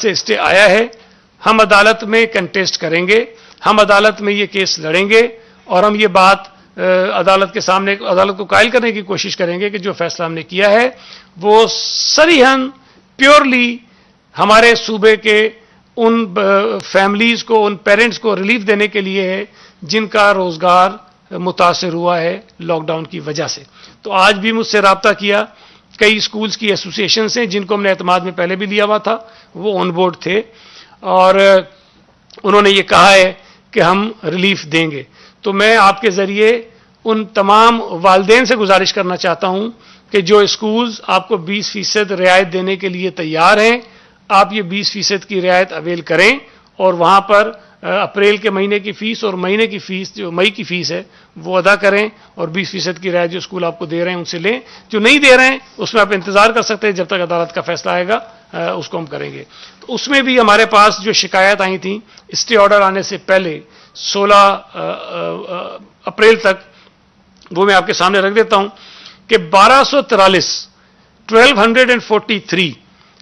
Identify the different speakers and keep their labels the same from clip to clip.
Speaker 1: سے اسٹے آیا ہے, ہم عدالت میں کنٹیسٹ کریں گے, ہم عدالت میں یہ کیس لڑیں گے اور ہم یہ بات عدالت کے سامنے عدالت کو قائل کرنے کی کوشش کریں گے کہ جو فیصلہ ہم نے کیا ہے وہ صریحاً پیورلی ہمارے صوبے کے ان فیملیز کو, ان پیرنٹس کو ریلیف دینے کے لیے ہے جن کا روزگار متاثر ہوا ہے لاک ڈاؤن کی وجہ سے. تو آج بھی مجھ سے رابطہ کیا کئی اسکولز کی ایسوسیشنز ہیں جن کو ہم نے اعتماد میں پہلے بھی لیا ہوا تھا, وہ آن بورڈ تھے اور انہوں نے یہ کہا ہے کہ ہم ریلیف دیں گے. تو میں آپ کے ذریعے ان تمام والدین سے گزارش کرنا چاہتا ہوں کہ جو اسکولز آپ کو 20% رعایت دینے کے لیے تیار ہیں, آپ یہ 20% کی رعایت اویل کریں اور وہاں پر اپریل کے مہینے کی فیس اور مہینے کی فیس جو مئی کی فیس ہے وہ ادا کریں اور 20% کی رعایت جو اسکول آپ کو دے رہے ہیں ان سے لیں. جو نہیں دے رہے ہیں اس میں آپ انتظار کر سکتے ہیں جب تک عدالت کا فیصلہ آئے گا, اس کو ہم کریں گے. تو اس میں بھی ہمارے پاس جو شکایات آئی تھیں اسٹے آرڈر آنے سے پہلے 16 اپریل تک, وہ میں آپ کے سامنے رکھ دیتا ہوں کہ 1243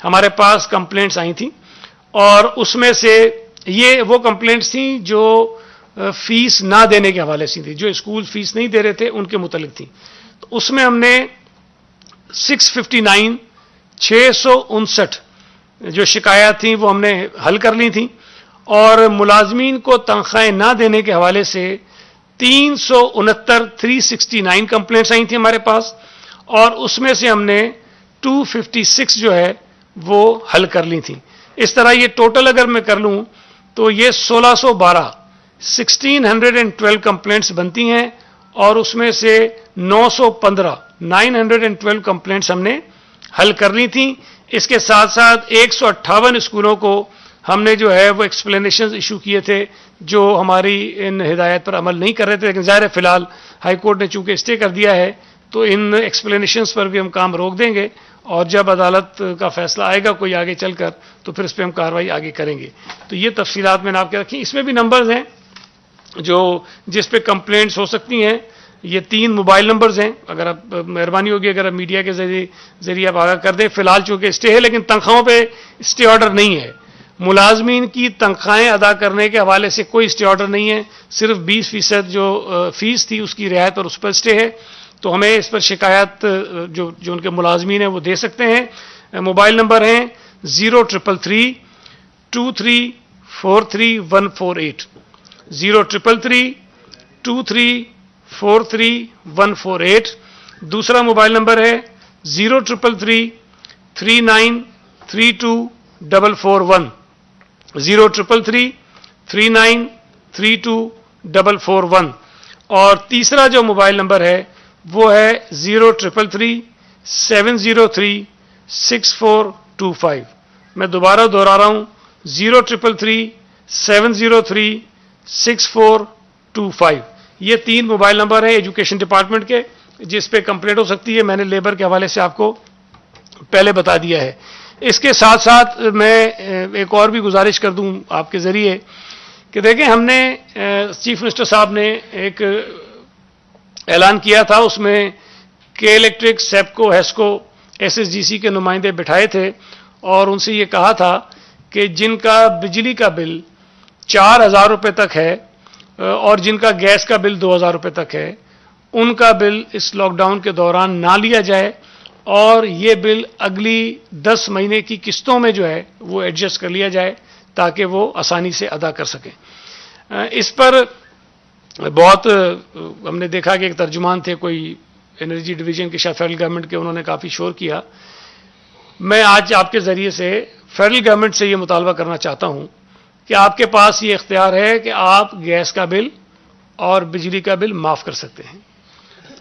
Speaker 1: ہمارے پاس کمپلینٹس آئی تھیں اور اس میں سے یہ وہ کمپلینٹس تھیں جو فیس نہ دینے کے حوالے سے تھیں, جو اسکول فیس نہیں دے رہے تھے ان کے متعلق تھیں. تو اس میں ہم نے 659 جو شکایات تھیں وہ ہم نے حل کر لی تھیں اور ملازمین کو تنخواہیں نہ دینے کے حوالے سے 369 کمپلینٹس آئی تھیں ہمارے پاس اور اس میں سے ہم نے 256 جو ہے وہ حل کر لی تھیں. اس طرح یہ ٹوٹل اگر میں کر لوں تو یہ 1612 کمپلینٹس بنتی ہیں اور اس میں سے 912 کمپلینٹس ہم نے حل کر لی تھیں. اس کے ساتھ ساتھ 158 اسکولوں کو ہم نے جو ہے وہ ایکسپلینیشنز ایشو کیے تھے جو ہماری ان ہدایت پر عمل نہیں کر رہے تھے, لیکن ظاہر ہے فی الحال ہائی کورٹ نے چونکہ اسٹے کر دیا ہے تو ان ایکسپلینیشنز پر بھی ہم کام روک دیں گے اور جب عدالت کا فیصلہ آئے گا کوئی آگے چل کر تو پھر اس پہ ہم کارروائی آگے کریں گے. تو یہ تفصیلات میں نے آپ کے رکھی. اس میں بھی نمبرز ہیں جو جس پہ کمپلینٹس ہو سکتی ہیں. یہ 3 موبائل نمبرز ہیں, اگر آپ مہربانی ہوگی اگر آپ میڈیا کے ذریعے آپ آگاہ کر دیں. فی الحال چونکہ اسٹے ہے لیکن تنخواہوں پہ اسٹے آرڈر نہیں ہے, ملازمین کی تنخواہیں ادا کرنے کے حوالے سے کوئی اسٹے آرڈر نہیں ہے, صرف 20% جو فیس تھی اس کی رعایت اور اس پر اسٹے ہے. تو ہمیں اس پر شکایات جو ان کے ملازمین ہیں وہ دے سکتے ہیں. موبائل نمبر ہیں 0333234148 0333234148. دوسرا موبائل نمبر ہے 0333393241 0333393241. اور تیسرا جو موبائل نمبر ہے وہ ہے 0333703645. میں دوبارہ دہرا رہا ہوں 0333703645. یہ 3 موبائل نمبر ہیں ایجوکیشن ڈپارٹمنٹ کے جس پہ کمپلینٹ ہو سکتی ہے. میں نے لیبر کے حوالے سے آپ کو پہلے بتا دیا ہے. اس کے ساتھ ساتھ میں ایک اور بھی گزارش کر دوں آپ کے ذریعے کہ دیکھیں ہم نے چیف منسٹر صاحب نے ایک اعلان کیا تھا, اس میں کے الیکٹرک, سیپکو, ہیسکو, SSGC کے نمائندے بٹھائے تھے اور ان سے یہ کہا تھا کہ جن کا بجلی کا بل 4,000 روپے تک ہے اور جن کا گیس کا بل 2,000 روپے تک ہے ان کا بل اس لاک ڈاؤن کے دوران نہ لیا جائے اور یہ بل اگلی 10 مہینے کی قسطوں میں جو ہے وہ ایڈجسٹ کر لیا جائے تاکہ وہ آسانی سے ادا کر سکیں. اس پر بہت ہم نے دیکھا کہ ایک ترجمان تھے کوئی انرجی ڈویژن کے شاید فیڈرل گورنمنٹ کے, انہوں نے کافی شور کیا. میں آج آپ کے ذریعے سے فیڈرل گورنمنٹ سے یہ مطالبہ کرنا چاہتا ہوں کہ آپ کے پاس یہ اختیار ہے کہ آپ گیس کا بل اور بجلی کا بل معاف کر سکتے ہیں.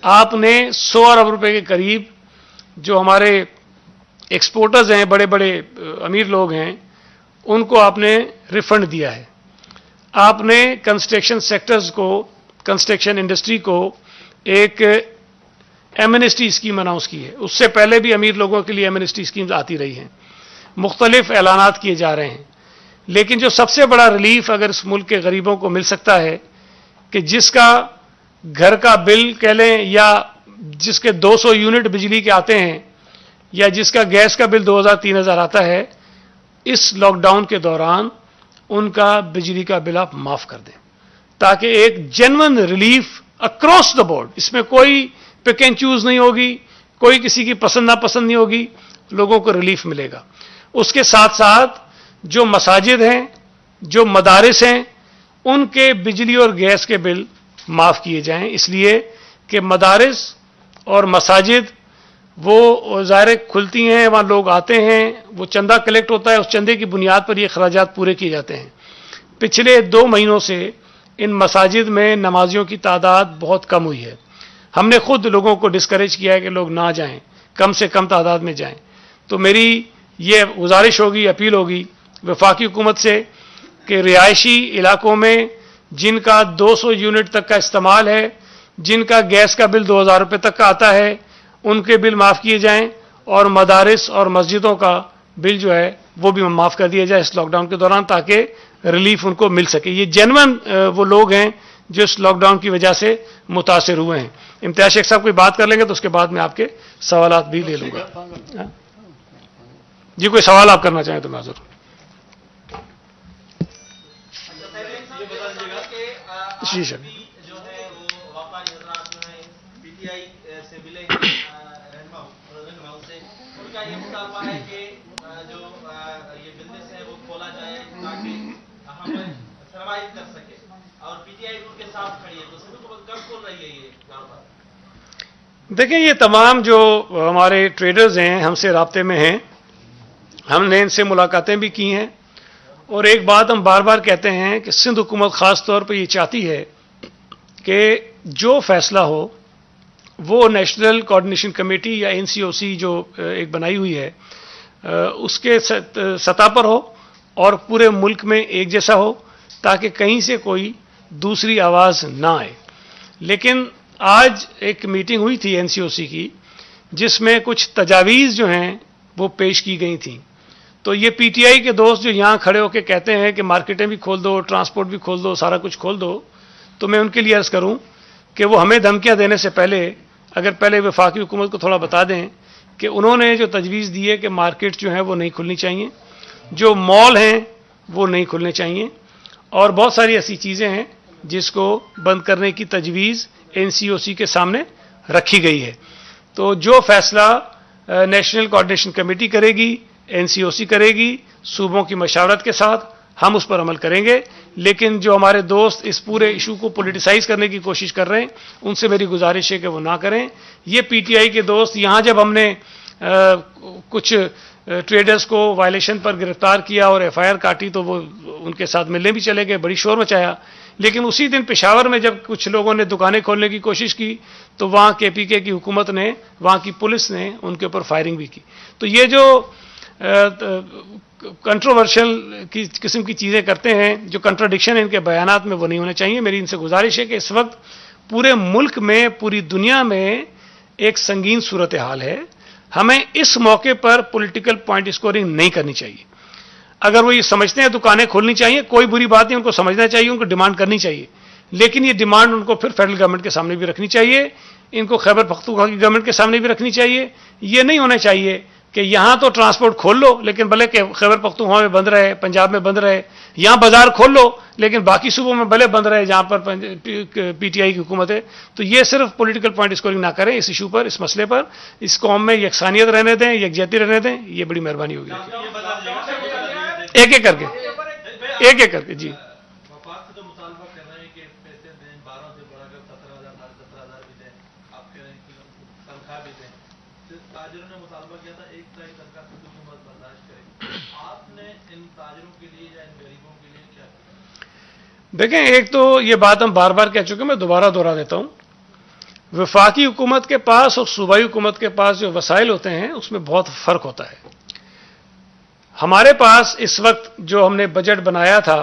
Speaker 1: آپ نے 100 ارب روپے کے قریب جو ہمارے ایکسپورٹرز ہیں, بڑے بڑے امیر لوگ ہیں, ان کو آپ نے ریفنڈ دیا ہے. آپ نے کنسٹرکشن سیکٹرز کو, کنسٹرکشن انڈسٹری کو ایک ایمنسٹی اسکیم اناؤنس کی ہے. اس سے پہلے بھی امیر لوگوں کے لیے ایمنسٹی اسکیمز آتی رہی ہیں, مختلف اعلانات کیے جا رہے ہیں, لیکن جو سب سے بڑا ریلیف اگر اس ملک کے غریبوں کو مل سکتا ہے کہ جس کا گھر کا بل کہہ لیں یا جس کے 200 یونٹ بجلی کے آتے ہیں یا جس کا گیس کا بل 2,000-3,000 آتا ہے, اس لاک ڈاؤن کے دوران ان کا بجلی کا بل آپ معاف کر دیں تاکہ ایک genuine relief across the board, اس میں کوئی پک اینڈ چوز نہیں ہوگی، کوئی کسی کی پسند ناپسند نہیں ہوگی، لوگوں کو ریلیف ملے گا۔ اس کے ساتھ ساتھ جو مساجد ہیں، جو مدارس ہیں، ان کے بجلی اور گیس کے بل معاف کیے جائیں، اس لیے کہ مدارس اور مساجد وہ ظاہر کھلتی ہیں، وہاں لوگ آتے ہیں، وہ چندہ کلیکٹ ہوتا ہے، اس چندے کی بنیاد پر یہ اخراجات پورے کیے جاتے ہیں۔ پچھلے 2 مہینوں سے ان مساجد میں نمازیوں کی تعداد بہت کم ہوئی ہے۔ ہم نے خود لوگوں کو ڈسکریج کیا ہے کہ لوگ نہ جائیں، کم سے کم تعداد میں جائیں۔ تو میری یہ گزارش ہوگی، اپیل ہوگی وفاقی حکومت سے کہ رہائشی علاقوں میں جن کا 200 یونٹ تک کا استعمال ہے، جن کا گیس کا بل 2000 روپے تک کا آتا ہے، ان کے بل معاف کیے جائیں، اور مدارس اور مسجدوں کا بل جو ہے وہ بھی معاف کر دیا جائے اس لاک ڈاؤن کے دوران، تاکہ ریلیف ان کو مل سکے۔ یہ جینون وہ لوگ ہیں جو اس لاک ڈاؤن کی وجہ سے متاثر ہوئے ہیں۔ امتیاز شیخ صاحب کوئی بات کر لیں گے تو اس کے بعد میں آپ کے سوالات بھی لے لوں گا۔ جی کوئی سوال آپ کرنا چاہیں تو میں ضرور۔ جی سر،
Speaker 2: جو ہے وہ واپاری حضرات جو ہیں پی ٹی آئی سے ملے ہیں رہنماؤں سے، ان کا یہ مطالبہ ہے کہ جو یہ بزنس ہے وہ کھولا جائے تاکہ ہم سروائیو کر سکے، اور پی ٹی آئی ان کے ساتھ کھڑی ہے، تو سندھ حکومت کب کھول رہی ہے یہ کاروبار؟
Speaker 1: دیکھیں یہ تمام جو ہمارے ٹریڈرز ہیں ہم سے رابطے میں ہیں، ہم نے ان سے ملاقاتیں بھی کی ہیں، اور ایک بات ہم بار بار کہتے ہیں کہ سندھ حکومت خاص طور پہ یہ چاہتی ہے کہ جو فیصلہ ہو وہ نیشنل کوآرڈینیشن کمیٹی یا NCOC جو ایک بنائی ہوئی ہے اس کے سطح پر ہو اور پورے ملک میں ایک جیسا ہو، تاکہ کہیں سے کوئی دوسری آواز نہ آئے۔ لیکن آج ایک میٹنگ ہوئی تھی NCOC کی، جس میں کچھ تجاویز جو ہیں وہ پیش کی گئی تھیں۔ تو یہ پی ٹی آئی کے دوست جو یہاں کھڑے ہو کے کہتے ہیں کہ مارکیٹیں بھی کھول دو، ٹرانسپورٹ بھی کھول دو، سارا کچھ کھول دو، تو میں ان کے لیے عرض کروں کہ وہ ہمیں دھمکیاں دینے سے پہلے اگر پہلے وفاقی حکومت کو تھوڑا بتا دیں کہ انہوں نے جو تجویز دی ہے کہ مارکیٹ جو ہیں وہ نہیں کھلنی چاہیے، جو مال ہیں وہ نہیں کھلنے چاہیے، اور بہت ساری ایسی چیزیں ہیں جس کو بند کرنے کی تجویز NCOC کے سامنے رکھی گئی ہے۔ تو جو فیصلہ نیشنل کوآرڈینیشن کمیٹی کرے گی، NCOC کرے گی، صوبوں کی مشاورت کے ساتھ ہم اس پر عمل کریں گے۔ لیکن جو ہمارے دوست اس پورے ایشو کو پولیٹیسائز کرنے کی کوشش کر رہے ہیں، ان سے میری گزارش ہے کہ وہ نہ کریں۔ یہ پی ٹی آئی کے دوست یہاں جب ہم نے کچھ ٹریڈرز کو وائلیشن پر گرفتار کیا اور FIR کاٹی تو وہ ان کے ساتھ ملنے بھی چلے گئے، بڑی شور مچایا، لیکن اسی دن پشاور میں جب کچھ لوگوں نے دکانیں کھولنے کی کوشش کی تو وہاں KPK کی حکومت نے، وہاں کی پولیس نے ان کے اوپر فائرنگ بھی کی۔ تو یہ جو کنٹروورشل قسم کی چیزیں کرتے ہیں، جو کنٹراڈکشن ہے ان کے بیانات میں، وہ نہیں ہونے چاہیے۔ میری ان سے گزارش ہے کہ اس وقت پورے ملک میں، پوری دنیا میں ایک سنگین صورتحال ہے، ہمیں اس موقع پر پولیٹیکل پوائنٹ اسکورنگ نہیں کرنی چاہیے۔ اگر وہ یہ سمجھتے ہیں دکانیں کھولنی چاہیے، کوئی بری بات نہیں، ان کو سمجھنا چاہیے، ان کو ڈیمانڈ کرنی چاہیے، لیکن یہ ڈیمانڈ ان کو پھر فیڈرل گورنمنٹ کے سامنے بھی رکھنی چاہیے، ان کو خیبر پختونخوا کی گورنمنٹ کے سامنے بھی رکھنی چاہیے۔ یہ نہیں ہونا چاہیے کہ یہاں تو ٹرانسپورٹ کھول لو لیکن بھلے کہ خیبر پختونخوا میں بند رہے، پنجاب میں بند رہے، یہاں بازار کھول لو لیکن باقی صوبوں میں بھلے بند رہے جہاں پر پی ٹی آئی کی حکومت ہے۔ تو یہ صرف پولیٹیکل پوائنٹ اسکورنگ نہ کریں اس ایشو پر، اس مسئلے پر، اس قوم میں یکسانیت رہنے دیں، یکجہتی رہنے دیں، یہ بڑی مہربانی ہوگی۔ ایک ایک کر کے، ایک ایک کر کے، جی۔
Speaker 2: وفاق سے جو مطالبہ کر رہے ہیں کہ پیسے دیں، 12 سے بڑھا کر 17,000 17,000 بھی دیں، آپ کہہ رہے ہیں کہ تنخواہ بھی دیں۔ تاجروں نے مطالبہ کیا تھا 1 طرح تنخواہ سندھ حکومت برداشت کرے گی، آپ نے ان تاجروں کے لیے یا ان غریبوں کے لیے کیا کیا؟
Speaker 1: دیکھیں، ایک تو یہ بات ہم بار بار کہہ چکے، میں دوبارہ دہرا دیتا ہوں، وفاقی حکومت کے پاس اور صوبائی حکومت کے پاس جو وسائل ہوتے ہیں اس میں بہت فرق ہوتا ہے۔ ہمارے پاس اس وقت جو ہم نے بجٹ بنایا تھا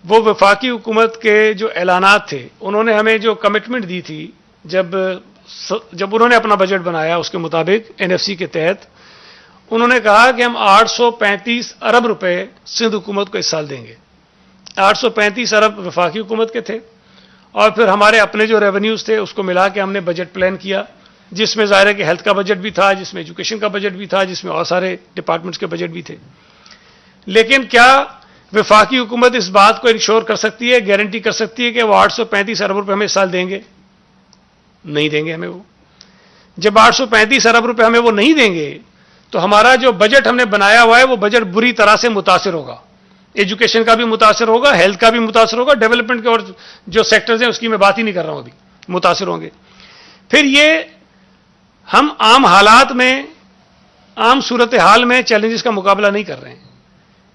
Speaker 1: وہ وفاقی حکومت کے جو اعلانات تھے، انہوں نے ہمیں جو کمٹمنٹ دی تھی جب انہوں نے اپنا بجٹ بنایا، اس کے مطابق NFC کے تحت انہوں نے کہا کہ ہم 835 ارب روپے سندھ حکومت کو اس سال دیں گے۔ 835 ارب وفاقی حکومت کے تھے، اور پھر ہمارے اپنے جو ریونیوز تھے اس کو ملا کے ہم نے بجٹ پلان کیا، جس میں ظاہر ہے کہ ہیلتھ کا بجٹ بھی تھا، جس میں ایجوکیشن کا بجٹ بھی تھا، جس میں اور سارے ڈپارٹمنٹس کے بجٹ بھی تھے۔ لیکن کیا وفاقی حکومت اس بات کو انشور کر سکتی ہے, گارنٹی کر سکتی ہے کہ وہ 835 ارب روپے ہمیں اس سال دیں گے؟ نہیں دیں گے ہمیں وہ. جب 835 ارب روپے ہمیں وہ نہیں دیں گے تو ہمارا جو بجٹ ہم نے بنایا ہوا ہے وہ بجٹ بری طرح سے متاثر ہوگا. ایجوکیشن کا بھی متاثر ہوگا, ہیلتھ کا بھی متاثر ہوگا, ڈیولپمنٹ کے اور جو سیکٹرز ہیں اس کی میں بات ہی نہیں کر رہا ہوں, ابھی متاثر ہوں گے. پھر یہ ہم عام حالات میں, عام صورتحال میں چیلنجز کا مقابلہ نہیں کر رہے ہیں.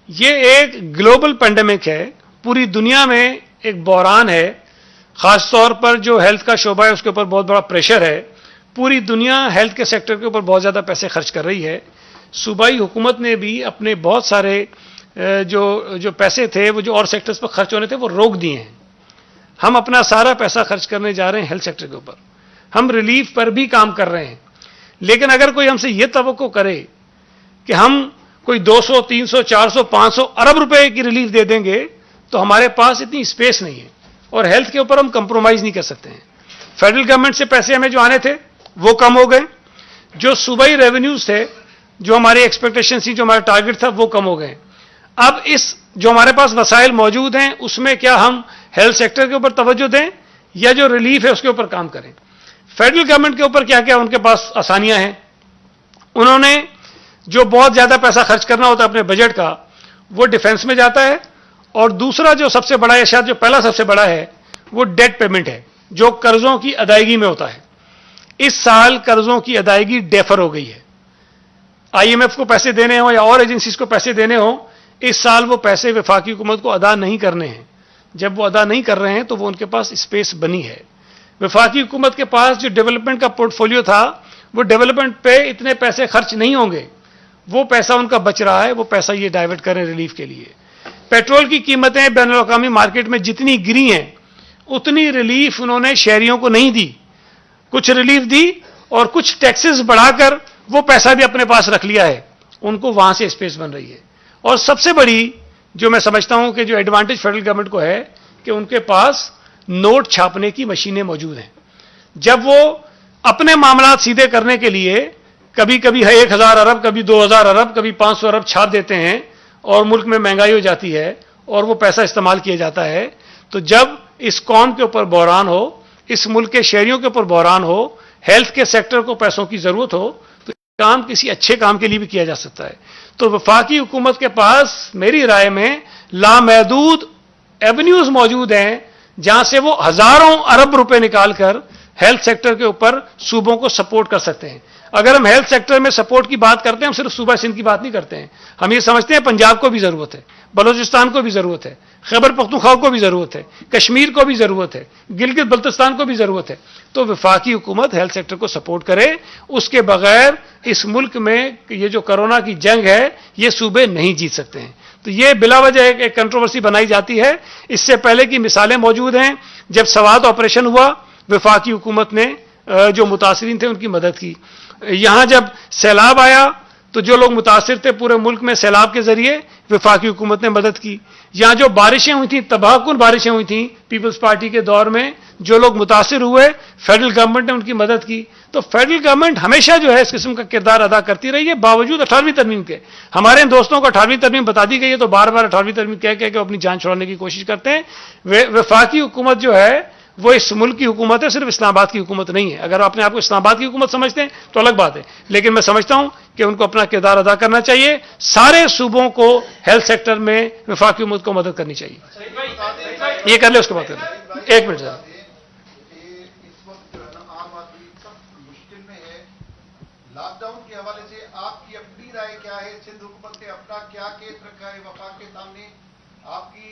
Speaker 1: یہ ایک گلوبل پینڈیمک ہے, پوری دنیا میں ایک بحران ہے, خاص طور پر جو ہیلتھ کا شعبہ ہے اس کے اوپر بہت بڑا پریشر ہے. پوری دنیا ہیلتھ کے سیکٹر کے اوپر بہت زیادہ پیسے خرچ کر رہی ہے. صوبائی حکومت نے بھی اپنے بہت سارے جو پیسے تھے وہ جو اور سیکٹرز پر خرچ ہونے تھے وہ روک دیے ہیں. ہم اپنا سارا پیسہ خرچ کرنے جا رہے ہیں ہیلتھ سیکٹر کے اوپر. ہم ریلیف پر بھی کام کر رہے ہیں, لیکن اگر کوئی ہم سے یہ توقع کرے کہ ہم کوئی 200, 300, 400, 500 ارب روپے کی ریلیف دے دیں گے تو ہمارے پاس اتنی اسپیس نہیں ہے, اور ہیلتھ کے اوپر ہم کمپرومائز نہیں کر سکتے ہیں. فیڈرل گورنمنٹ سے پیسے ہمیں جو آنے تھے وہ کم ہو گئے, جو صوبائی ریونیوز تھے, جو ہماری ایکسپیکٹیشن تھی, جو ہمارا ٹارگٹ تھا وہ کم ہو گئے. اب اس جو ہمارے پاس وسائل موجود ہیں اس میں کیا ہم ہیلتھ سیکٹر کے اوپر توجہ دیں یا جو ریلیف ہے اس کے اوپر کام کریں؟ فیڈرل گورنمنٹ کے اوپر کیا کیا ان کے پاس آسانیاں ہیں. انہوں نے جو بہت زیادہ پیسہ خرچ کرنا ہوتا ہے اپنے بجٹ کا وہ ڈیفنس میں جاتا ہے, اور دوسرا جو سب سے بڑا ہے, شاید جو پہلا سب سے بڑا ہے, وہ ڈیٹ پیمنٹ ہے, جو قرضوں کی ادائیگی میں ہوتا ہے. اس سال قرضوں کی ادائیگی ڈیفر ہو گئی ہے. آئی ایم ایف کو پیسے دینے ہوں یا اور ایجنسیز کو پیسے دینے ہوں, اس سال وہ پیسے وفاقی حکومت کو ادا نہیں کرنے ہیں. جب وہ ادا نہیں کر رہے ہیں تو وہ ان کے پاس اسپیس بنی ہے. وفاقی حکومت کے پاس جو ڈیولپمنٹ کا پورٹ فولیو تھا وہ ڈیولپمنٹ پہ اتنے پیسے خرچ نہیں ہوں گے, وہ پیسہ ان کا بچ رہا ہے, وہ پیسہ یہ ڈائیورٹ کریں ریلیف کے لیے. پیٹرول کی قیمتیں بین الاقوامی مارکیٹ میں جتنی گری ہیں اتنی ریلیف انہوں نے شہریوں کو نہیں دی. کچھ ریلیف دی اور کچھ ٹیکسز بڑھا کر وہ پیسہ بھی اپنے پاس رکھ لیا ہے, ان کو وہاں سے اسپیس بن رہی ہے. اور سب سے بڑی جو میں سمجھتا ہوں کہ جو ایڈوانٹیج فیڈرل گورنمنٹ کو ہے کہ ان کے پاس نوٹ چھاپنے کی مشینیں موجود ہیں. جب وہ اپنے معاملات سیدھے کرنے کے لیے کبھی کبھی 1000 ارب, کبھی 2000 ارب, کبھی 500 ارب چھاپ دیتے ہیں اور ملک میں مہنگائی ہو جاتی ہے اور وہ پیسہ استعمال کیا جاتا ہے, تو جب اس قوم کے اوپر بحران ہو, اس ملک کے شہریوں کے اوپر بحران ہو, ہیلتھ کے سیکٹر کو پیسوں کی ضرورت ہو, تو کام کسی اچھے کام کے لیے بھی کیا جا سکتا ہے. تو وفاقی حکومت کے پاس میری رائے میں لامحدود ایونیوز موجود ہیں جہاں سے وہ ہزاروں ارب روپے نکال کر ہیلتھ سیکٹر کے اوپر صوبوں کو سپورٹ کر سکتے ہیں. اگر ہم ہیلتھ سیکٹر میں سپورٹ کی بات کرتے ہیں, ہم صرف صوبہ سندھ کی بات نہیں کرتے ہیں, ہم یہ سمجھتے ہیں پنجاب کو بھی ضرورت ہے, بلوچستان کو بھی ضرورت ہے, خیبر پختونخوا کو بھی ضرورت ہے, کشمیر کو بھی ضرورت ہے, گلگت بلتستان کو بھی ضرورت ہے. تو وفاقی حکومت ہیلتھ سیکٹر کو سپورٹ کرے, اس کے بغیر اس ملک میں یہ جو کرونا کی جنگ ہے یہ صوبے نہیں جیت سکتے ہیں. تو یہ بلا وجہ ایک کنٹروورسی بنائی جاتی ہے. اس سے پہلے کی مثالیں موجود ہیں. جب سوات آپریشن ہوا وفاقی حکومت نے جو متاثرین تھے ان کی مدد کی. یہاں جب سیلاب آیا تو جو لوگ متاثر تھے پورے ملک میں سیلاب کے ذریعے وفاقی حکومت نے مدد کی. یہاں جو بارشیں ہوئی تھیں, تباہ کن بارشیں ہوئی تھیں پیپلز پارٹی کے دور میں, جو لوگ متاثر ہوئے فیڈرل گورنمنٹ نے ان کی مدد کی. تو فیڈرل گورنمنٹ ہمیشہ جو ہے اس قسم کا کردار ادا کرتی رہی ہے باوجود 18ویں ترمیم کے. ہمارے دوستوں کو 18ویں ترمیم بتا دی گئی ہے تو بار بار 18ویں ترمیم کہہ کہ اپنی جان چھڑانے کی کوشش کرتے ہیں. وفاقی حکومت جو ہے وہ اس ملک کی حکومت ہے, صرف اسلام آباد کی حکومت نہیں ہے. اگر اپنے آپ کو اسلام آباد کی حکومت سمجھتے ہیں تو الگ بات ہے, لیکن میں سمجھتا ہوں کہ ان کو اپنا کردار ادا کرنا چاہیے. سارے صوبوں کو ہیلتھ سیکٹر میں وفاقی حکومت کو مدد کرنی چاہیے. یہ کر لے اس کے بعد کر لیں. ایک منٹ سر.
Speaker 3: لاک ڈاؤن کے حوالے سے آپ کی اپنی رائے کیا ہے؟ سندھ حکومت نے اپنا کیا کیس رکھا ہے وفاق کے سامنے؟ آپ کی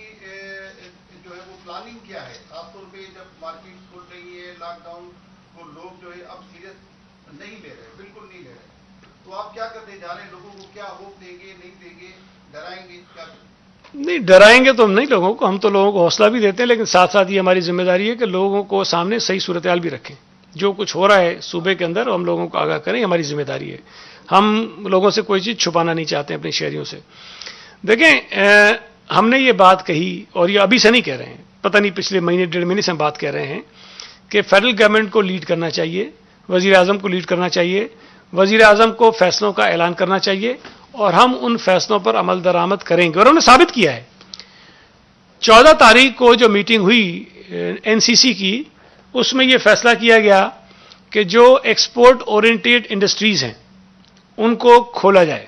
Speaker 3: جو ہے وہ پلاننگ کیا ہے؟ خاص طور پہ جب مارکیٹ کھل رہی ہے, لاک ڈاؤن کو لوگ جو ہے اب سیریس نہیں لے رہے, بالکل نہیں لے رہے, تو آپ کیا کرتے جا رہے ہیں؟ لوگوں کو کیا ہوپ دیں گے, نہیں دیں گے, ڈرائیں گے, کیا کریں؟
Speaker 1: نہیں ڈرائیں گے تو ہم نہیں لوگوں کو, ہم تو لوگوں کو حوصلہ بھی دیتے ہیں, لیکن ساتھ ساتھ یہ ہماری ذمہ داری ہے کہ لوگوں کو سامنے صحیح صورتحال بھی رکھیں. جو کچھ ہو رہا ہے صوبے کے اندر ہم لوگوں کو آگاہ کریں, ہماری ذمہ داری ہے. ہم لوگوں سے کوئی چیز چھپانا نہیں چاہتے اپنے شہریوں سے. دیکھیں ہم نے یہ بات کہی اور یہ ابھی سے نہیں کہہ رہے ہیں, پتہ نہیں پچھلے مہینے 1.5 مہینے سے ہم بات کہہ رہے ہیں کہ فیڈرل گورنمنٹ کو لیڈ کرنا چاہیے, وزیر اعظم کو لیڈ کرنا چاہیے, وزیر اعظم کو فیصلوں کا اعلان کرنا چاہیے اور ہم ان فیصلوں پر عمل درآمد کریں گے, اور انہوں نے ثابت کیا ہے. 14 تاریخ کو جو میٹنگ ہوئی این سی سی کی, اس میں یہ فیصلہ کیا گیا کہ جو ایکسپورٹ اورینٹیڈ انڈسٹریز ہیں ان کو کھولا جائے.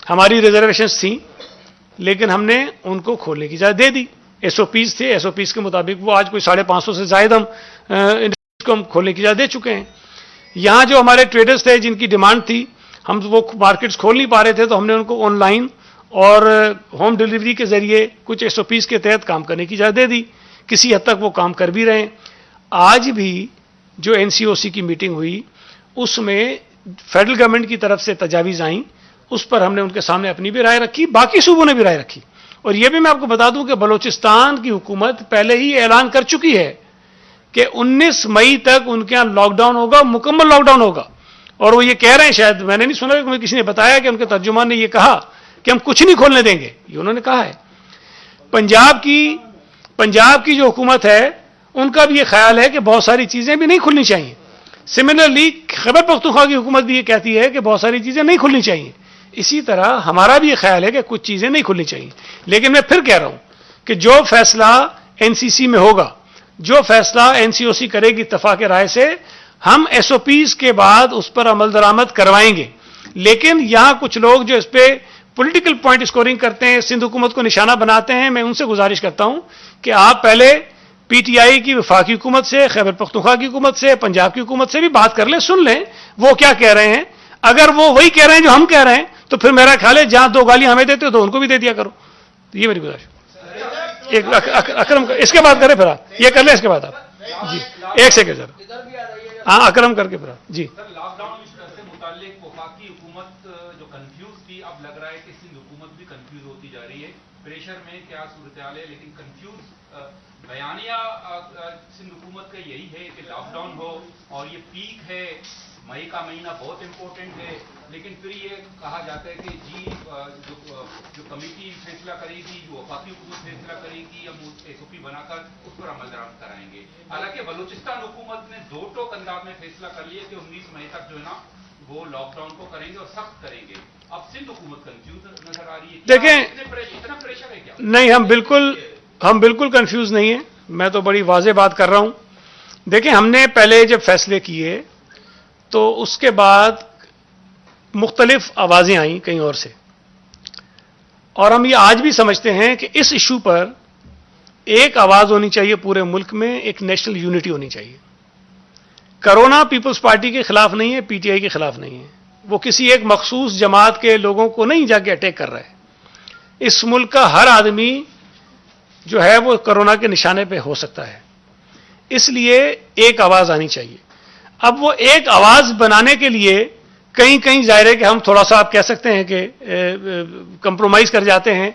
Speaker 1: ہماری ریزرویشنز تھیں لیکن ہم نے ان کو کھولنے کی اجازت دے دی. ایس او پیز تھے, ایس او پیز کے مطابق وہ آج کوئی 550 سے زائد ہم انڈسٹریز کو ہم کھولنے کی اجازت دے چکے ہیں. یہاں جو ہمارے ٹریڈرز تھے جن کی ڈیمانڈ تھی, ہم وہ مارکیٹس کھول نہیں پا رہے تھے, تو ہم نے ان کو آن لائن اور ہوم ڈلیوری کے ذریعے کچھ ایس او پیز کے تحت کام کرنے کی اجازت دے دی. کسی حد تک وہ کام کر بھی رہے ہیں. آج بھی جو این سی او سی کی میٹنگ ہوئی اس میں فیڈرل گورنمنٹ کی طرف سے تجاویز آئیں, اس پر ہم نے ان کے سامنے اپنی بھی رائے رکھی, باقی صوبوں نے بھی رائے رکھی. اور یہ بھی میں آپ کو بتا دوں کہ بلوچستان کی حکومت پہلے ہی اعلان کر چکی ہے کہ 19 مئی تک ان کے یہاں لاک ڈاؤن ہوگا, مکمل لاک ڈاؤن ہوگا. اور وہ یہ کہہ رہے ہیں, شاید میں نے نہیں سنا کہ کسی نے بتایا کہ ان کے ترجمان نے یہ کہا کہ ہم کچھ نہیں کھولنے دیں گے, یہ انہوں نے کہا ہے. پنجاب کی جو حکومت ہے ان کا بھی یہ خیال ہے کہ بہت ساری چیزیں بھی نہیں کھلنی چاہیے. سملرلی خیبر پختونخوا کی حکومت بھی یہ کہتی ہے کہ بہت ساری چیزیں نہیں کھلنی چاہیے. اسی طرح ہمارا بھی یہ خیال ہے کہ کچھ چیزیں نہیں کھلنی چاہیے. لیکن میں پھر کہہ رہا ہوں کہ جو فیصلہ این سی سی میں ہوگا, جو فیصلہ این سی او سی کرے گی اتفاق رائے سے, ہم ایس او پیز کے بعد اس پر عمل درآمد کروائیں گے. لیکن یہاں کچھ لوگ جو اس پہ پولیٹیکل پوائنٹ اسکورنگ کرتے ہیں, سندھ حکومت کو نشانہ بناتے ہیں, میں ان سے گزارش کرتا ہوں کہ آپ پہلے پی ٹی آئی کی وفاقی حکومت سے, خیبر پختونخوا کی حکومت سے, پنجاب کی حکومت سے بھی بات کر لیں, سن لیں وہ کیا کہہ رہے ہیں. اگر وہ وہی کہہ رہے ہیں جو ہم کہہ رہے ہیں تو پھر میرا خیال ہے جہاں 2 گالیاں ہمیں دیتے ہو تو ان کو بھی دے دیا کرو. یہ میری گزارش. ایک اکرم اس کے بعد کریں, پھر آپ یہ کر لیں, اس کے بعد آپ جی 1 سیکنڈ سر. ہاں اکرم کر کے پھر آپ جی.
Speaker 4: لاک ڈاؤن سے متعلق وفاقی حکومت جو کنفیوز تھی, اب لگ رہا ہے کہ سندھ حکومت بھی کنفیوز ہوتی جا رہی ہے. پریشر میں کیا صورتحال ہے, لیکن کنفیوز بیانیہ سندھ حکومت کا یہی ہے کہ لاک ڈاؤن ہو, اور یہ پیک ہے, مئی کا مہینہ بہت امپورٹنٹ ہے. لیکن پھر یہ کہا جاتا ہے کہ جی جو کمیٹی فیصلہ کرے گی, جو وفاقی حکومت فیصلہ کرے گی, ہم ایس او پی بنا کر اس پر عمل درآمد کرائیں گے. حالانکہ بلوچستان حکومت نے 2 ٹوک انداز میں فیصلہ کر لیا کہ 19 مئی تک جو ہے نا وہ لاک ڈاؤن کو کریں گے اور سخت کریں گے. اب سندھ حکومت کنفیوز نظر آ رہی ہے.
Speaker 1: دیکھیں,
Speaker 4: اتنا پریشر ہے کیا؟
Speaker 1: نہیں, ہم بالکل کنفیوز نہیں ہیں. میں تو بڑی واضح بات کر رہا ہوں. دیکھیں, ہم نے پہلے جب فیصلے کیے تو اس کے بعد مختلف آوازیں آئیں کہیں اور سے, اور ہم یہ آج بھی سمجھتے ہیں کہ اس ایشو پر ایک آواز ہونی چاہیے پورے ملک میں, ایک نیشنل یونٹی ہونی چاہیے. کرونا پیپلز پارٹی کے خلاف نہیں ہے, پی ٹی آئی کے خلاف نہیں ہے. وہ کسی ایک مخصوص جماعت کے لوگوں کو نہیں جا کے اٹیک کر رہا ہے. اس ملک کا ہر آدمی جو ہے وہ کرونا کے نشانے پہ ہو سکتا ہے. اس لیے ایک آواز آنی چاہیے. اب وہ ایک آواز بنانے کے لیے کہیں ظاہر ہے کہ ہم تھوڑا سا آپ کہہ سکتے ہیں کہ کمپرومائز کر جاتے ہیں,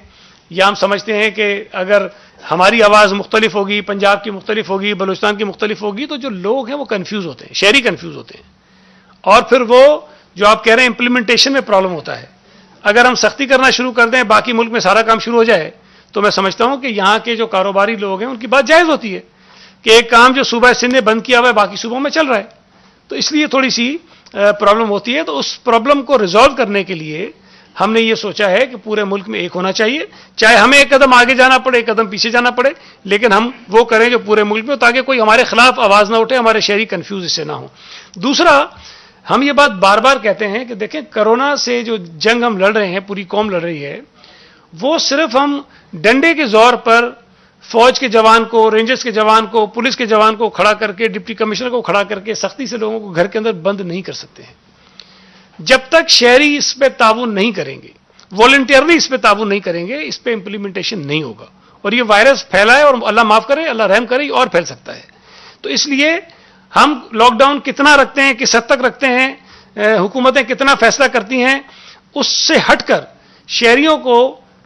Speaker 1: یا ہم سمجھتے ہیں کہ اگر ہماری آواز مختلف ہوگی, پنجاب کی مختلف ہوگی, بلوچستان کی مختلف ہوگی, تو جو لوگ ہیں وہ کنفیوز ہوتے ہیں, شہری کنفیوز ہوتے ہیں. اور پھر وہ جو آپ کہہ رہے ہیں امپلیمنٹیشن میں پرابلم ہوتا ہے. اگر ہم سختی کرنا شروع کر دیں, باقی ملک میں سارا کام شروع ہو جائے, تو میں سمجھتا ہوں کہ یہاں کے جو کاروباری لوگ ہیں ان کی بات جائز ہوتی ہے کہ ایک کام جو صوبہ سندھ نے بند کیا ہوا ہے باقی صوبوں میں چل رہا ہے, تو اس لیے تھوڑی سی پرابلم ہوتی ہے. تو اس پرابلم کو ریزالو کرنے کے لیے ہم نے یہ سوچا ہے کہ پورے ملک میں ایک ہونا چاہیے, چاہے ہمیں ایک قدم آگے جانا پڑے, ایک قدم پیچھے جانا پڑے, لیکن ہم وہ کریں جو پورے ملک میں, تاکہ کوئی ہمارے خلاف آواز نہ اٹھے, ہمارے شہری کنفیوز اس سے نہ ہوں. دوسرا, ہم یہ بات بار بار کہتے ہیں کہ دیکھیں, کرونا سے جو جنگ ہم لڑ رہے ہیں, پوری قوم لڑ رہی ہے, وہ صرف ہم ڈنڈے کے زور پر فوج کے جوان کو, رینجرز کے جوان کو, پولیس کے جوان کو کھڑا کر کے, ڈپٹی کمشنر کو کھڑا کر کے سختی سے لوگوں کو گھر کے اندر بند نہیں کر سکتے ہیں. جب تک شہری اس پہ تعاون نہیں کریں گے, والنٹیئرلی اس پہ تعاون نہیں کریں گے, اس پہ امپلیمنٹیشن نہیں ہوگا. اور یہ وائرس پھیلا ہے, اور اللہ معاف کرے, اللہ رحم کرے, اور پھیل سکتا ہے. تو اس لیے ہم لاک ڈاؤن کتنا رکھتے ہیں, کس حد تک رکھتے ہیں, حکومتیں کتنا فیصلہ کرتی ہیں, اس سے ہٹ کر شہریوں کو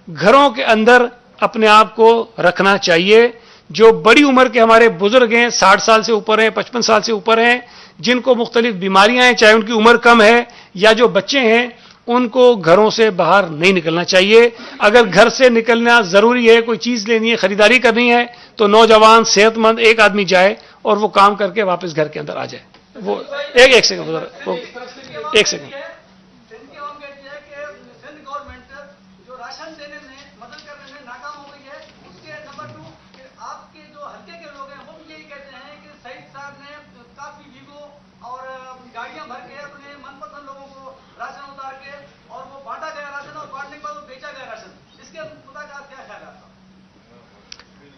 Speaker 1: گھروں کے اندر اپنے آپ کو رکھنا چاہیے. جو بڑی عمر کے ہمارے بزرگ ہیں, 60 سال سے اوپر ہیں, 55 سال سے اوپر ہیں, جن کو مختلف بیماریاں ہیں, چاہے ان کی عمر کم ہے, یا جو بچے ہیں, ان کو گھروں سے باہر نہیں نکلنا چاہیے. اگر گھر سے نکلنا ضروری ہے, کوئی چیز لینی ہے, خریداری کرنی ہے, تو نوجوان صحت مند ایک آدمی جائے اور وہ کام کر کے واپس گھر کے اندر آ جائے. وہ ایک سیکنڈ, ایک سیکنڈ.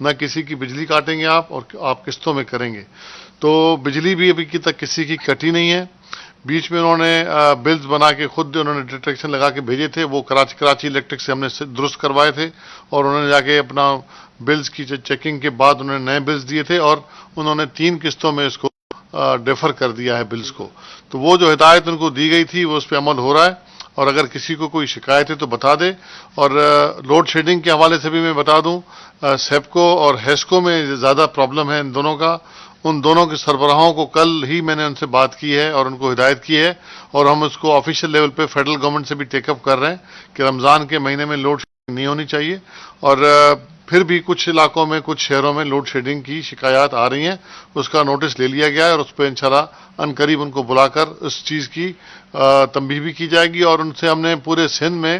Speaker 5: نہ کسی کی بجلی کاٹیں گے آپ، اور آپ قسطوں میں کریں گے. تو بجلی بھی ابھی تک کسی کی کٹی نہیں ہے. بیچ میں انہوں نے بلز بنا کے خود انہوں نے ڈیٹیکشن لگا کے بھیجے تھے، وہ کراچی الیکٹرک سے ہم نے درست کروائے تھے، اور انہوں نے جا کے اپنا بلز کی چیکنگ کے بعد انہوں نے نئے بلز دیے تھے، اور انہوں نے 3 قسطوں میں اس کو ڈیفر کر دیا ہے بلز کو. تو وہ جو ہدایت ان کو دی گئی تھی وہ اس پہ عمل ہو رہا ہے. اور اگر کسی کو کوئی شکایت ہے تو بتا دے. اور لوڈ شیڈنگ کے حوالے سے بھی میں بتا دوں، سیپکو اور ہیسکو میں زیادہ پرابلم ہے ان دونوں کا. ان دونوں کے سربراہوں کو کل ہی میں نے ان سے بات کی ہے اور ان کو ہدایت کی ہے، اور ہم اس کو آفیشیل لیول پہ فیڈرل گورنمنٹ سے بھی ٹیک اپ کر رہے ہیں کہ رمضان کے مہینے میں لوڈ شیڈنگ نہیں ہونی چاہیے. اور پھر بھی کچھ علاقوں میں، کچھ شہروں میں لوڈ شیڈنگ کی شکایات آ رہی ہیں، اس کا نوٹس لے لیا گیا ہے، اور اس پہ انشاءاللہ عنقریب ان کو بلا کر اس چیز کی تنبیہ بھی کی جائے گی. اور ان سے ہم نے پورے سندھ میں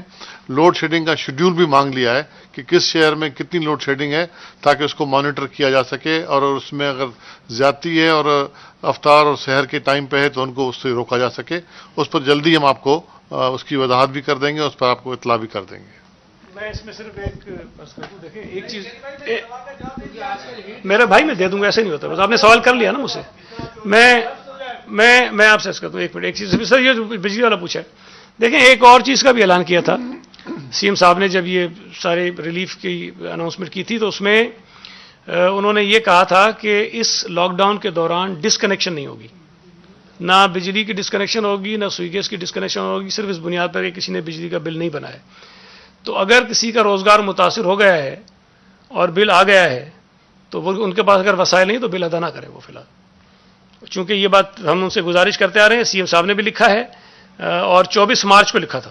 Speaker 5: لوڈ شیڈنگ کا شیڈیول بھی مانگ لیا ہے کہ کس شہر میں کتنی لوڈ شیڈنگ ہے، تاکہ اس کو مانیٹر کیا جا سکے، اور اس میں اگر زیادتی ہے اور افطار اور سحر کے ٹائم پہ ہے تو ان کو اس سے روکا جا سکے. اس پر جلدی ہم آپ کو اس کی وضاحت بھی کر دیں گے، اس پر آپ کو اطلاع بھی کر دیں گے.
Speaker 1: میں اس میں صرف دیکھیں ایک چیز، میرا بھائی میں دے دوں گا، ایسے نہیں ہوتا. بس آپ نے سوال کر لیا نا مجھ سے، میں آپ سے عرض کرتا ہوں. ایک منٹ، ایک چیز سر، یہ جو بجلی والا پوچھا ہے، دیکھیں ایک اور چیز کا بھی اعلان کیا تھا سی ایم صاحب نے جب یہ سارے ریلیف کی اناؤنسمنٹ کی تھی، تو اس میں انہوں نے یہ کہا تھا کہ اس لاک ڈاؤن کے دوران ڈسکنیکشن نہیں ہوگی، نہ بجلی کی ڈسکنیکشن ہوگی، نہ سوئی گیس کی ڈسکنیکشن ہوگی، صرف اس بنیاد پر کہ کسی نے بجلی کا بل نہیں بنایا. تو اگر کسی کا روزگار متاثر ہو گیا ہے اور بل آ گیا ہے تو وہ ان کے پاس اگر وسائل نہیں تو بل ادا نہ کرے وہ فی الحال. چونکہ یہ بات ہم ان سے گزارش کرتے آ رہے ہیں، سی ایم صاحب نے بھی لکھا ہے، اور 24 مارچ کو لکھا تھا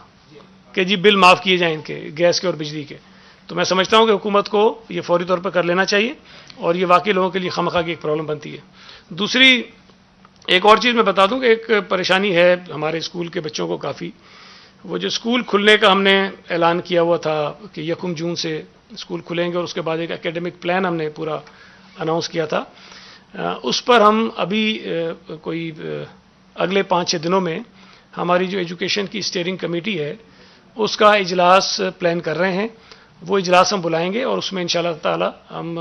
Speaker 1: کہ جی بل معاف کیے جائیں ان کے گیس کے اور بجلی کے. تو میں سمجھتا ہوں کہ حکومت کو یہ فوری طور پر کر لینا چاہیے، اور یہ واقعی لوگوں کے لیے خواہ مخواہ کی ایک پرابلم بنتی ہے. دوسری ایک اور چیز میں بتا دوں کہ ایک پریشانی ہے ہمارے اسکول کے بچوں کو کافی. وہ جو اسکول کھلنے کا ہم نے اعلان کیا ہوا تھا کہ 1 جون سے اسکول کھلیں گے، اور اس کے بعد ایک اکیڈمک پلان ہم نے پورا اناؤنس کیا تھا. اس پر ہم ابھی کوئی اگلے 5-6 دنوں میں ہماری جو ایجوکیشن کی اسٹیئرنگ کمیٹی ہے اس کا اجلاس پلان کر رہے ہیں. وہ اجلاس ہم بلائیں گے، اور اس میں انشاءاللہ تعالی ہم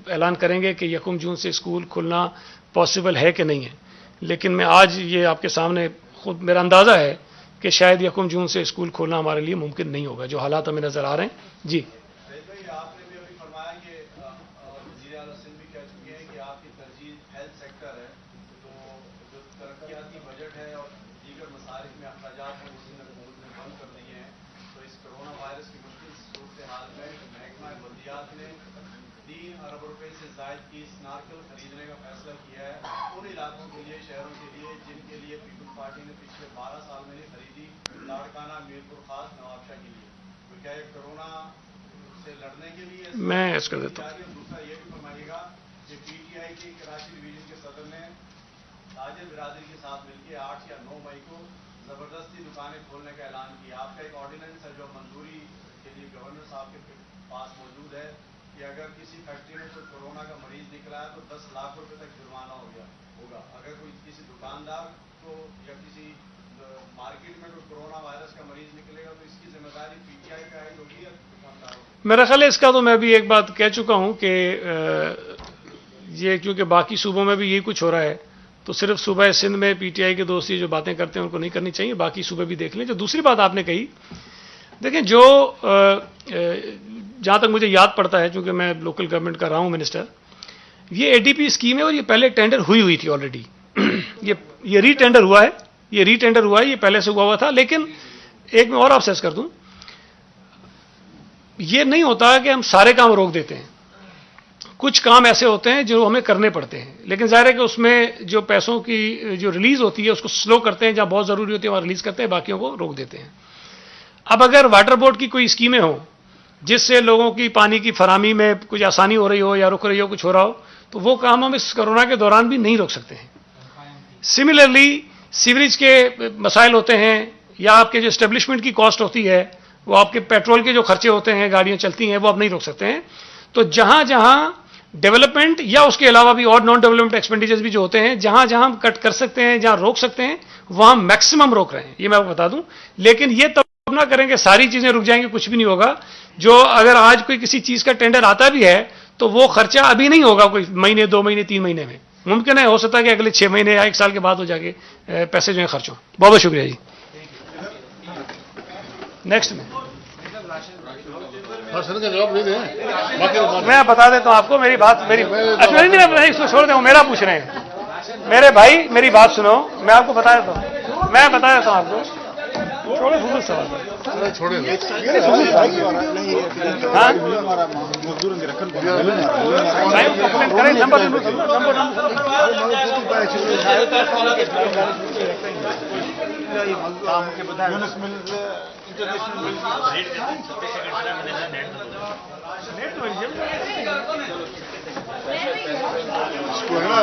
Speaker 1: اعلان کریں گے کہ 1 جون سے اسکول کھلنا پاسبل ہے کہ نہیں ہے. لیکن میں آج یہ آپ کے سامنے خود میرا اندازہ ہے کہ شاید 1 جون سے اسکول کھولنا ہمارے لیے ممکن نہیں ہوگا، جو حالات ہمیں نظر آ رہے ہیں. جی
Speaker 3: آپ نے بھی ابھی فرمایا کہ وزیر اعلیٰ سندھ بھی کہہ چکے ہیں کہ آپ کی ترجیح ہیلتھ سیکٹر ہے، تو جو ترقیاتی بجٹ ہے اور دیگر مصارف میں اخراجات ہیں اسی حکومت نے بند کر دیے ہیں. تو اس کرونا وائرس کی مشکل صورتحال میں محکمہ بلدیات نے 3 ارب روپے سے زائد کی اسنارکل خریدنے کا فیصلہ کیا ہے ان علاقوں کے لیے، شہروں کے لیے جن کے لیے پیپلز پارٹی نے پچھلے 12 سال میں نہیں خریدی، لاڑکانہ، میرپور خاص، نوابشاہ کے لیے. تو کیا یہ کرونا سے لڑنے کے لیے
Speaker 1: میں اس کر دیتا ہوں.
Speaker 3: دوسرا یہ بھی فرمائیے گا کہ پی ٹی آئی کی کراچی ڈویژن کے صدر نے تاجر برادری کے ساتھ مل کے 8 یا 9 مئی کو زبردستی دکانیں کھولنے کا اعلان کیا. آپ کا ایک آرڈیننس ہے جو منظوری کے لیے گورنر صاحب کے پاس موجود ہے کہ اگر کسی فیکٹری میں کوئی کورونا کا مریض نکلا ہے تو 10 لاکھ روپے تک جرمانہ ہوگا. اگر کوئی کسی دکاندار کو یا کسی مارکیٹ میں کوئی کورونا وائرس کا مریض نکلے گا تو اس کی ذمہ داری پی ٹی آئی کا عائد ہوگی یا دکاندار ہوگی؟
Speaker 1: میرا خیال ہے اس کا تو میں ابھی ایک بات کہہ چکا ہوں کہ یہ کیونکہ باقی صوبوں میں بھی یہی کچھ ہو رہا ہے، تو صرف صوبہ سندھ میں پی ٹی آئی کے دوست جو باتیں کرتے ہیں ان کو نہیں کرنی چاہیے، باقی صوبے بھی دیکھ لیں. جو دوسری بات آپ نے کہی، دیکھیں جو جہاں تک مجھے یاد پڑتا ہے، چونکہ میں لوکل گورنمنٹ کا رہا ہوں منسٹر، یہ اے ڈی پی اسکیم ہے اور یہ پہلے ٹینڈر ہوئی تھی آلریڈی. یہ ری ٹینڈر ہوا ہے، یہ پہلے سے ہوا تھا. لیکن ایک میں اور آپ سے عرض کر دوں، یہ نہیں ہوتا کہ ہم سارے کام روک دیتے ہیں. کچھ کام ایسے ہوتے ہیں جو ہمیں کرنے پڑتے ہیں، لیکن ظاہر ہے کہ اس میں جو پیسوں کی جو ریلیز ہوتی ہے اس کو سلو کرتے ہیں، جہاں بہت ضروری ہوتی ہے وہاں ریلیز کرتے ہیں، باقیوں کو روک دیتے ہیں. اب اگر واٹر بورڈ کی کوئی اسکیمیں ہوں جس سے لوگوں کی پانی کی فراہمی میں کچھ آسانی ہو رہی ہو یا رک رہی ہو، کچھ ہو رہا ہو، تو وہ کام ہم اس کرونا کے دوران بھی نہیں روک سکتے ہیں. سملرلی سیوریج کے مسائل ہوتے ہیں، یا آپ کے جو اسٹیبلشمنٹ کی کاسٹ ہوتی ہے، وہ آپ کے پیٹرول کے جو خرچے ہوتے ہیں، گاڑیاں چلتی ہیں، وہ آپ نہیں روک سکتے ہیں. تو جہاں جہاں ڈیولپمنٹ یا اس کے علاوہ بھی اور نان ڈیولپمنٹ ایکسپینڈیچرز بھی جو ہوتے ہیں، جہاں جہاں ہم کٹ کر سکتے ہیں، جہاں روک سکتے ہیں، وہاں میکسیمم روک رہے ہیں، یہ میں آپ کو بتا دوں. لیکن یہ تب نہ کریں کہ ساری چیزیں رک جائیں گے، کچھ بھی نہیں ہوگا. جو اگر آج کوئی کسی چیز کا ٹینڈر آتا بھی ہے تو وہ خرچہ ابھی نہیں ہوگا کوئی مہینے 2 مہینے 3 مہینے میں، ممکن ہے ہو سکتا ہے کہ اگلے 6 مہینے یا 1 سال کے بعد ہو جا کے پیسے جو ہیں خرچ ہوں. بہت بہت شکریہ جی. نیکسٹ میں
Speaker 5: سر کا جواب دے دیں. باقی
Speaker 1: میں بتا دیتا ہوں آپ کو میری بات نہیں اس کو چھوڑ دیں، میرا پوچھ رہے ہیں میرے بھائی. میری بات سنو، میں آپ کو بتا دیتا ہوں آپ کو. چھوڑے فضول سوال
Speaker 5: چھوڑے
Speaker 1: ہاں
Speaker 5: اس کو ہے نا